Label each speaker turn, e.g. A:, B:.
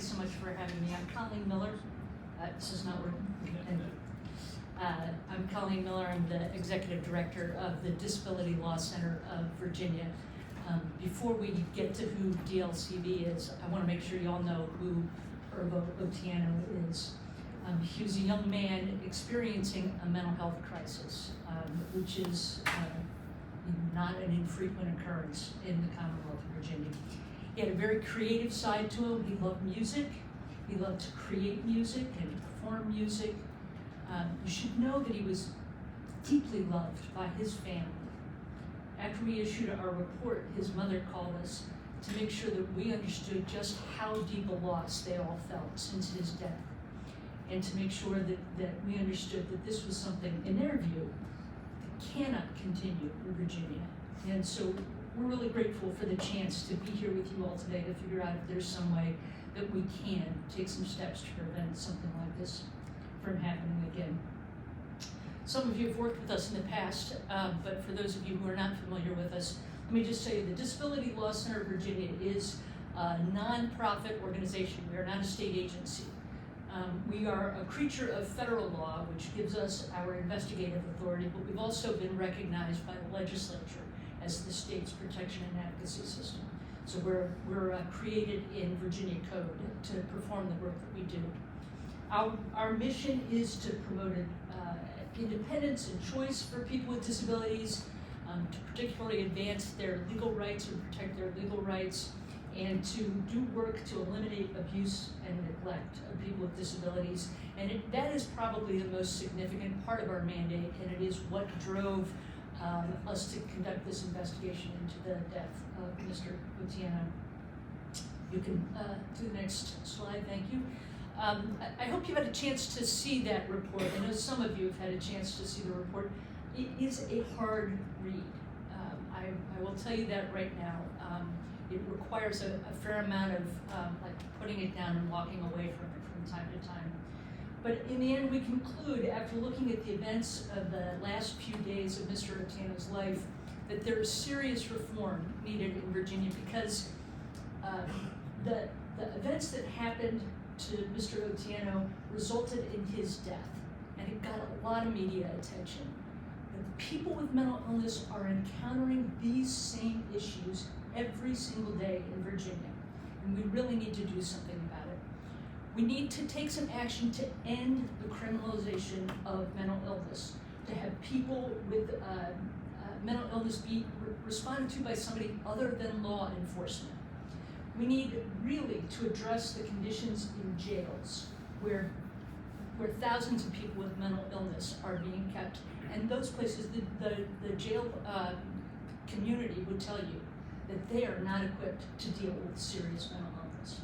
A: Thanks so much for having me. I'm Colleen Miller. This is not working. I'm Colleen Miller. I'm the Executive Director of the Disability Law Center of Virginia. Before we get to who DLCV is, I want to make sure you all know who Irvo Otieno is. He was a young man experiencing a mental health crisis, which is not an infrequent occurrence in the Commonwealth of Virginia. He had a very creative side to him. He loved music. He loved to create music and perform music. You should know that he was deeply loved by his family. After we issued our report, his mother called us to make sure that we understood just how deep a loss they all felt since his death, and to make sure that we understood that this was something, in their view, that cannot continue in Virginia. And so we're really grateful for the chance to be here with you all today to figure out if there's some way that we can take some steps to prevent something like this from happening again. Some of you have worked with us in the past, but for those of you who are not familiar with us, let me just say the Disability Law Center of Virginia is a non-profit organization. We are not a state agency. We are a creature of federal law, which gives us our investigative authority, but we've also been recognized by the legislature as the state's protection and advocacy system. So we're created in Virginia code to perform the work that we do. Our mission is to promote independence and choice for people with disabilities, to particularly advance their legal rights and protect their legal rights, and to do work to eliminate abuse and neglect of people with disabilities. And that is probably the most significant part of our mandate, and it is what drove us to conduct this investigation into the death of Mr. Otieno. You can do the next slide, thank you. I hope you've had a chance to see that report. I know some of you have had a chance to see the report. It is a hard read. I will tell you that right now. It requires a fair amount of putting it down and walking away from it from time to time. But in the end, we conclude, after looking at the events of the last few days of Mr. Otieno's life, that there is serious reform needed in Virginia because the events that happened to Mr. Otieno resulted in his death, and it got a lot of media attention. But people with mental illness are encountering these same issues every single day in Virginia, and we really need to do something about it. We need to take some action to end the criminalization of mental illness, to have people with mental illness be responded to by somebody other than law enforcement. We need really to address the conditions in jails where thousands of people with mental illness are being kept. And those places, the jail community would tell you that they are not equipped to deal with serious mental illness.